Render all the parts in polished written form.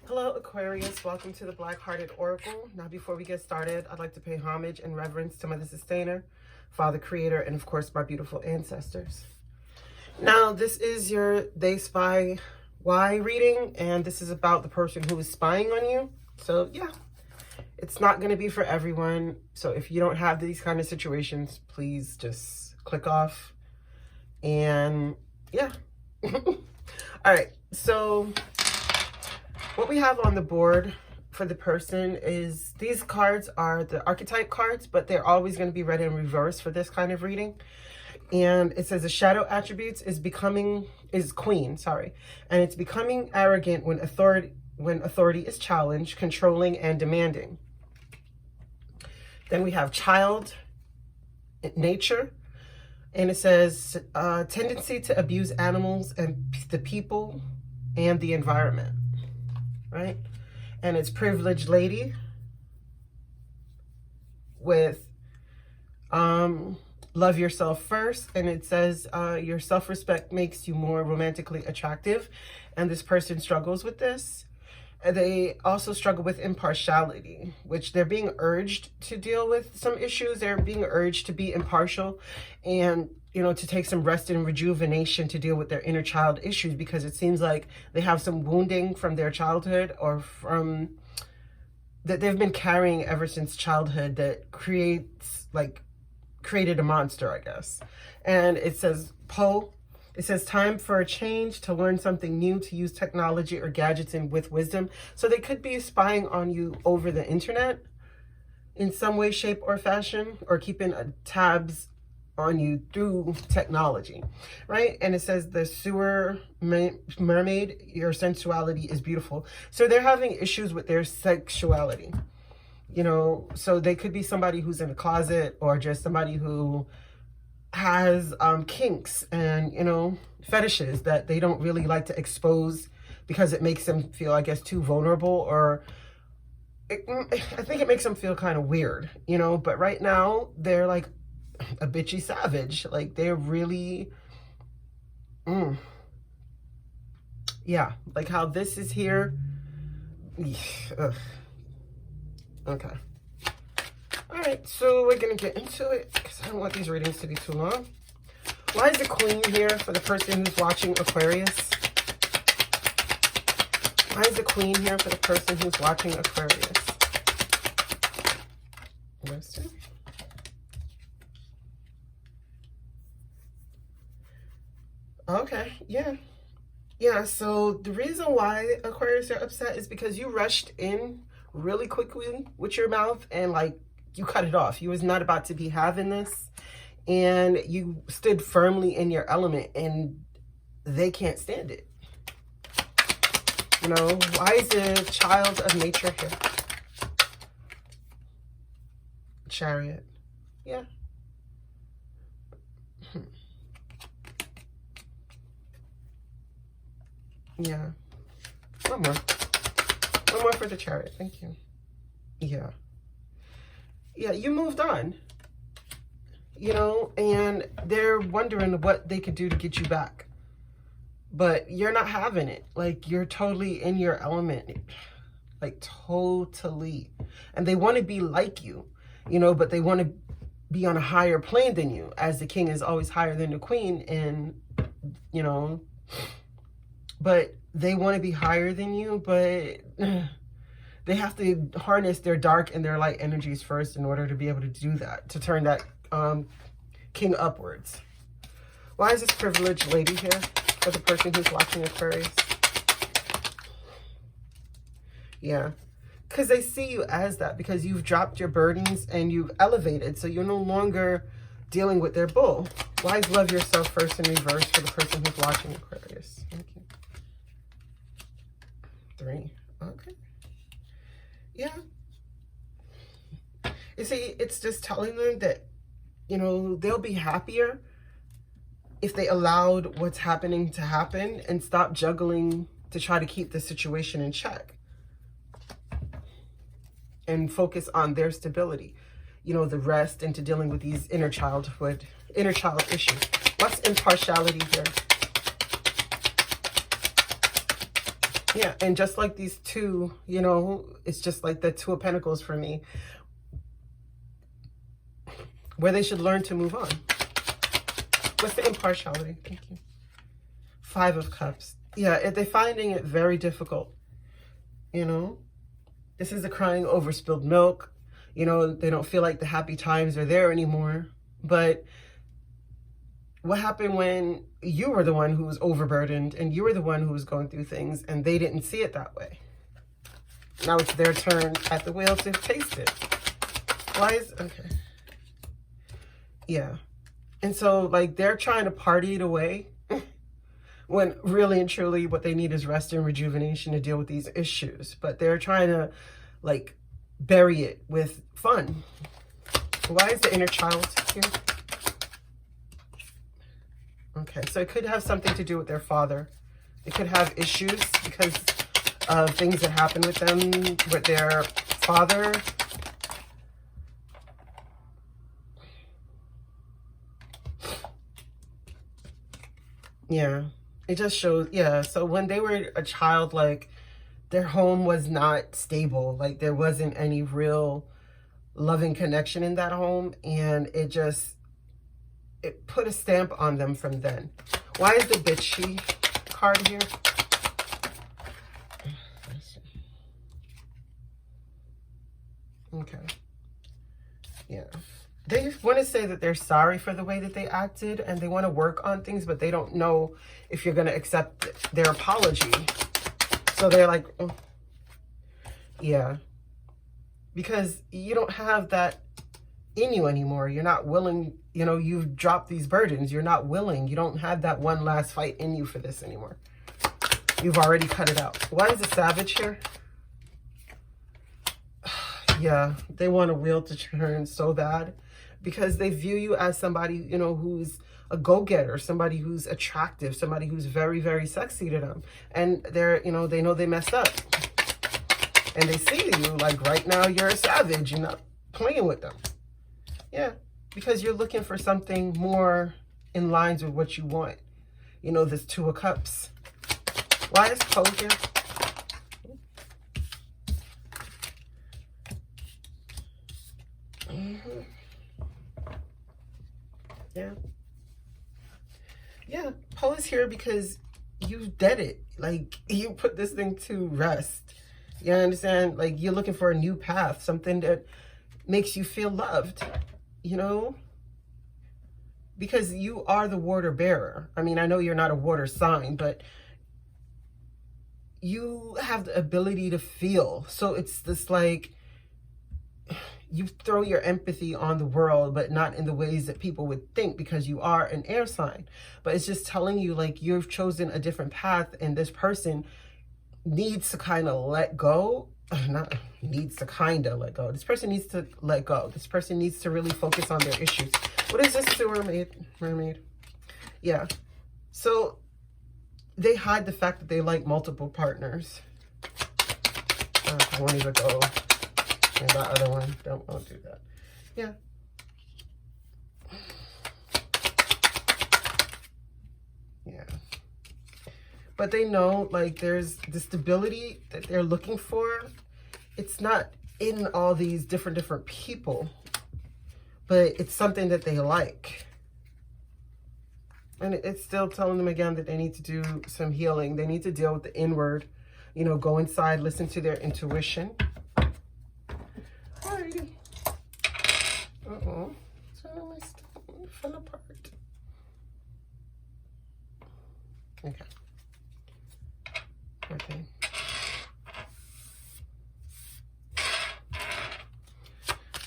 Hello, Aquarius. Welcome to the Black-Hearted Oracle. Now, before we get started, I'd like to pay homage and reverence to Mother Sustainer, Father Creator, and of course, my beautiful ancestors. Now, this is your They Spy Why reading, and this is about the person who is spying on you. So, yeah, it's not going to be for everyone. So, if you don't have these kind of situations, please just click off. And, yeah. All right, so what we have on the board for the person is these cards are the archetype cards, but they're always going to be read in reverse for this kind of reading. And it says the shadow attributes is queen, and it's becoming arrogant when authority is challenged, controlling, and demanding. Then we have child nature, and it says tendency to abuse animals and the people and the environment. Right? And it's privileged lady with love yourself first. And it says your self-respect makes you more romantically attractive. And this person struggles with this. They also struggle with impartiality, which they're being urged to deal with some issues. They're being urged to be impartial and, you know, to take some rest and rejuvenation to deal with their inner child issues, because it seems like they have some wounding from their childhood or from that they've been carrying ever since childhood that created a monster, I guess. And it says it says time for a change, to learn something new, to use technology or gadgets with wisdom. So they could be spying on you over the internet in some way, shape, or fashion, or keeping tabs on you through technology, right? And it says the sewer mermaid, your sensuality is beautiful. So they're having issues with their sexuality, you know, so they could be somebody who's in a closet, or just somebody who has kinks and, you know, fetishes that they don't really like to expose because it makes them feel, I guess, too vulnerable, or I think it makes them feel kind of weird, you know. But right now they're like a bitchy savage. Like they're really yeah, like how this is here. Ugh. Okay, all right, so we're gonna get into it because I don't want these readings to be too long. Why is the Queen here for the person who's watching Aquarius? Why is the Queen here for the person who's watching Aquarius? Wisdom. Okay, yeah, so the reason why Aquarius are upset is because you rushed in really quickly with your mouth and like you cut it off. You was not about to be having this, and you stood firmly in your element, and they can't stand it. You know, why is the child of nature here? Chariot. Yeah. Yeah. One more for the Chariot. Thank you. Yeah. Yeah, you moved on. You know, and they're wondering what they could do to get you back. But you're not having it. Like, you're totally in your element. Like, totally. And they want to be like you, you know, but they want to be on a higher plane than you, as the king is always higher than the queen. And, you know, but they want to be higher than you, but they have to harness their dark and their light energies first in order to be able to do that, to turn that king upwards. Why is this privileged lady here for the person who's watching Aquarius? Yeah, because they see you as that, because you've dropped your burdens and you've elevated, so you're no longer dealing with their bull. Why is love yourself first in reverse for the person who's watching Aquarius? Thank you. 3. Okay. Yeah. You see, it's just telling them that, you know, they'll be happier if they allowed what's happening to happen and stop juggling to try to keep the situation in check and focus on their stability, you know, the rest into dealing with these inner child issues. What's impartiality here? Yeah, and just like these two, you know, it's just like the Two of Pentacles for me, where they should learn to move on. What's the impartiality? Thank you. Five of Cups. Yeah, they're finding it very difficult, you know. This is a crying over spilled milk. You know, they don't feel like the happy times are there anymore. But what happened when you were the one who was overburdened and you were the one who was going through things and they didn't see it that way? Now it's their turn at the wheel to taste it. Why is, okay. Yeah. And so like they're trying to party it away when really and truly what they need is rest and rejuvenation to deal with these issues. But they're trying to like bury it with fun. Why is the inner child here? Okay, so it could have something to do with their father. It could have issues because of things that happen with them, with their father. Yeah, it just shows, yeah. So when they were a child, like their home was not stable. Like there wasn't any real loving connection in that home. And it put a stamp on them from then. Why is the bitchy card here? Okay. Yeah. They want to say that they're sorry for the way that they acted and they want to work on things, but they don't know if you're going to accept their apology. So they're like, oh. Yeah. Because you don't have that in you anymore. You're not willing, you know, you've dropped these burdens. You're not willing. You don't have that one last fight in you for this anymore. You've already cut it out. Why is the Savage here? Yeah, they want a wheel to turn so bad because they view you as somebody, you know, who's a go-getter, somebody who's attractive, somebody who's very, very sexy to them. And they're, you know they messed up. And they see you like right now you're a savage. You're not playing with them. Yeah, because you're looking for something more in lines with what you want. You know, this Two of Cups. Why is Poe here? Yeah. Yeah, Poe is here because you did it. Like, you put this thing to rest. You understand? Like, you're looking for a new path, something that makes you feel loved, you know? Because you are the water bearer. I mean, I know you're not a water sign, but you have the ability to feel. So it's this like, you throw your empathy on the world, but not in the ways that people would think because you are an air sign. But it's just telling you like you've chosen a different path and this person needs to kind of let go. Not needs to kind of let go. This person needs to let go. This person needs to really focus on their issues. What is this to mermaid? Yeah. So they hide the fact that they like multiple partners. I won't even go. And that other one, won't do that. Yeah. Yeah. But they know, like, there's the stability that they're looking for. It's not in all these different people, but it's something that they like. And it's still telling them again that they need to do some healing. They need to deal with the inward, you know, go inside, listen to their intuition. Alrighty. Uh-oh. So my stuff fell apart. Okay. Okay.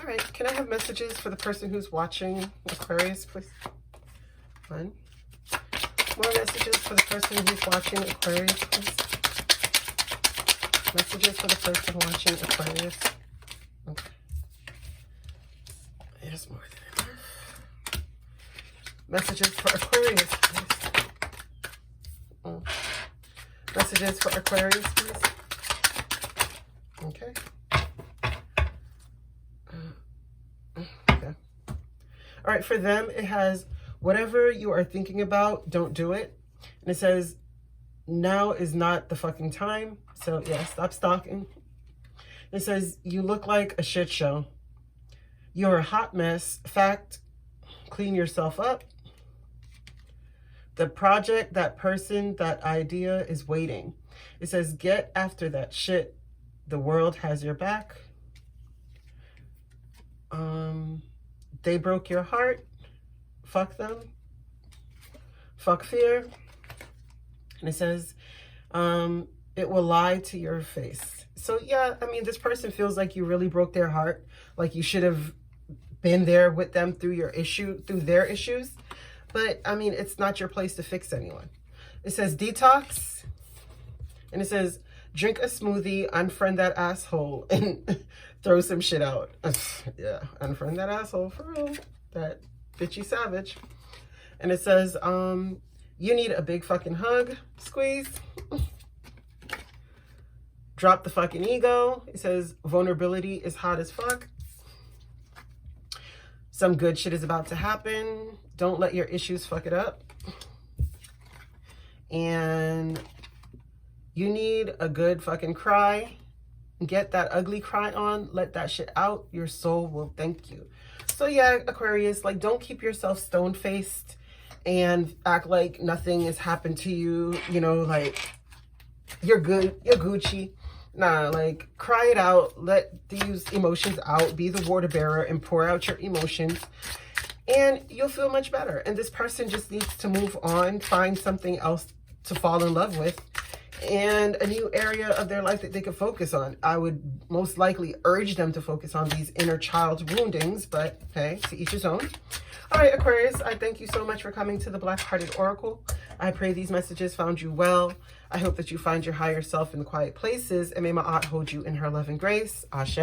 All right. Can I have messages for the person who's watching Aquarius, please? One. More messages for the person who's watching Aquarius, please. Messages for the person watching Aquarius. Okay. There's more than enough. Messages for Aquarius, please. Oh. Messages for Aquarius, please. Okay. Okay. All right, for them, it has whatever you are thinking about, don't do it. And it says, now is not the fucking time. So yeah, stop stalking. It says, you look like a shit show. You're a hot mess. Fact, clean yourself up. The project, that person, that idea is waiting. It says, get after that shit. The world has your back. They broke your heart. Fuck them. Fuck fear. And it says, it will lie to your face. So yeah, I mean, this person feels like you really broke their heart. Like you should have been there with them through their issues. But I mean, it's not your place to fix anyone. It says detox. And it says, drink a smoothie, unfriend that asshole, and throw some shit out. Yeah, unfriend that asshole for real. That bitchy savage. And it says, you need a big fucking hug, squeeze. Drop the fucking ego. It says, vulnerability is hot as fuck. Some good shit is about to happen. Don't let your issues fuck it up. And you need a good fucking cry. Get that ugly cry on. Let that shit out. Your soul will thank you. So yeah, Aquarius, like, don't keep yourself stone-faced and act like nothing has happened to you. You know, like, you're good. You're Gucci. Nah, like, cry it out. Let these emotions out. Be the water bearer and pour out your emotions. And you'll feel much better. And this person just needs to move on, find something else to fall in love with, and a new area of their life that they could focus on. I would most likely urge them to focus on these inner child woundings, but hey, to each his own. All right, Aquarius, I thank you so much for coming to the Black-Hearted Oracle. I pray these messages found you well. I hope that you find your higher self in the quiet places, and may my aunt hold you in her love and grace. Ashe.